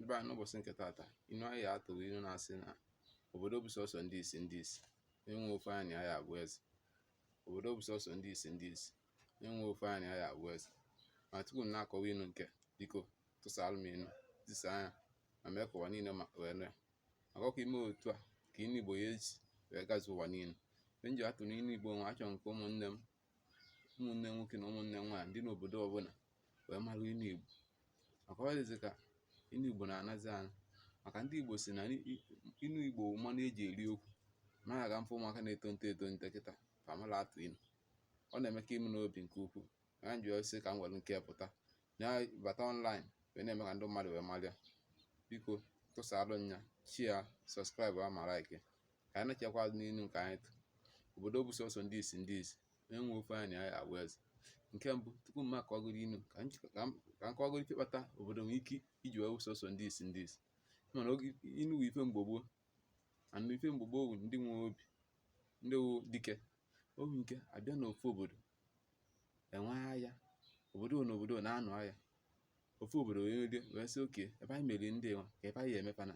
Ebe a n'ụbọchị nke taata, inu anyị atụrụ ilu na-asị na obodo bụ sọsọ ndị isi enwe ofe anya na ya abụ eze. Obodo bụ sọsọ ndị isi enwe ofe anya na ya abụ eze. Ma tupu m na-akọwa inu nke, biko tụsaalụ m inu tisa anya ma mee ka ụwa niile wee nụ ya. Maka ọkwa ime otu a ka inu Igbo ya eji wee gazuo ụwa niile. Mgbe m ji atụrụ inu Igbo nwe, achọrọ nke ụmụnne nwoke na ụmụnne m nwaanyị ndị n'obodo ọbụla wee marụ inu Igbo. Maka ọ dịzị ka inu Igbo na-anazi anya, maka ndị Igbo si na inu Igbo mmanụ eji eri okwu. Naghị aga mfe ụmụaka na-etonite kịta ka amala atụ inu. Ọ na-eme ka ime n'obi nke ukwuu. Ya ji sị ka m were nke pụta na-bata online wee na-eme ka ndị mmadụ wee marịa. Biko tụsaalụ nya, share, subscribe ma like ka anyị na-echekwa n'inu nke anyị tụ. Obodo bụ sọsọ ndị isi enwe ofe anya na ya abụ eze. Nke mbụ, tupu m akọgoro inu ka m kọgoro ife kpata obodo nwere ike iji wee sọsọ ndị isi mana inu bụ ife mgbe gboo, and ife mgbe gboo bụ ndị nwe obi, ndị wụ dike. Ohu nke abịa n'ofu obodo enwe agha, obodo na obodo na-anụ agha. Ofu obodo wee sị oke, ebe anyị meri ndị nwa ka ebe anyị emepana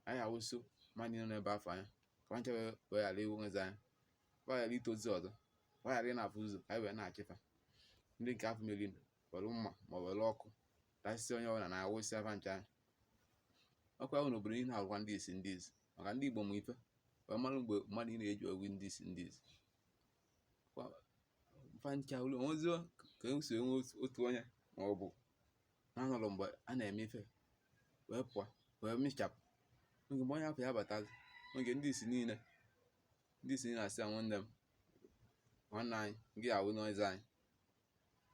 anyị awụso mmadụ nọ n'ebe afọ anya ka ncha wee ghara iwunwezi anya, ghara itozi ọzọ, ghara ịna-afụ ụzọ ka anyị wee na-achịfa. Ndị nke afọ meri were mma ma were ọkụ dasịsị onye ọbụla na awụsị afa ncha anya. Ọkwa ahụ n'obodo niile na-agwa ndị isi maka ndị Igbo ma ife wee mara mgbe mmadụ ị na-eji ọgwụ ndị isi fancha ụlọ onwezio ka e si enwe otu onye ma ọ bụ na-anọrọ mgbe a na-eme ife wee pụọ wee mechapụ. Oge mgbe onye afọ ya batazi, oge ndị isi niile na-asị ya nwanne m, nwanne anyị gị awụ n'ọzọ anyị,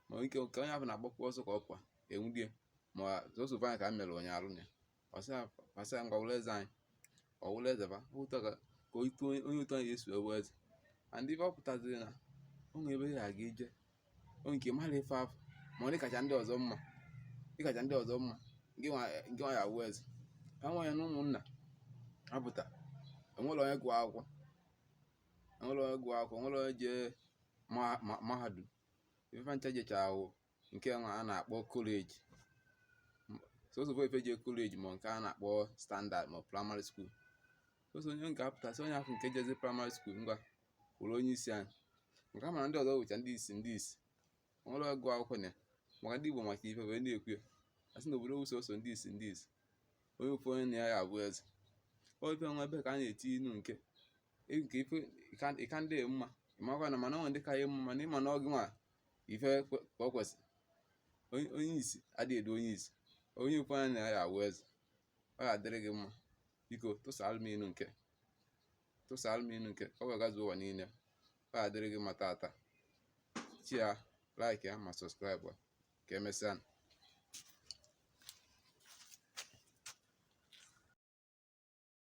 ma ike nke onye afọ na-agbakwa ọsọ ka ọ pụọ enwudie ma sọsọ anyị ka m mere ụnyaahụ ya ọsị ya ngwa wụrụ eze anyị, ọ wụrụ eze ba ụtọ ka onye ụtọ anyị esi ewe eze. And ife ọ pụtaziri na onwe ebe ya aga ije onye nke mara ife afọ ma ọ dịkacha ndị ọzọ mma gị nwa ya awụ eze. Ha nwa ya na ụmụnna apụta enwere onye gụọ akwụkwọ, enwere onye jee mahadum. Ife ncha jecha ahụ nke nwa a na-akpọ koleji, sọsọ ife jee koleji ma nke a na-akpọ standard ma primary school. Sọsọ onye nke apụtasị onye afọ nke jezi primary school ngwa wụrụ onye isi anyị. Nke a mana ndị ọzọ wụcha ndị isi nwere ọgụ akwụkwọ na ya. Maka ndị Igbo maka ife wee na-ekwu ya asị na obodo bụ sọsọ ndị isi onye ofu onye na ya abụ eze. Ọ ife nwa ebe ka a na-eti inu nke ife ịka ndị mma ịmakwa na mana ọ ndị ka ya mma mana ịma na ọgụ nwa ife ka ọ kwesịrị. Onye isi adịghị edo onye isi, onye ofu onye na ya abụ eze. Ọ ga-adịrị gị mma. Biko tụsaalụ m inu nke ka ọ wee gazuo ụwa niile. Ọ ga-adịrị gị mma tata. Share, like ya ma subscribe ka emesịa.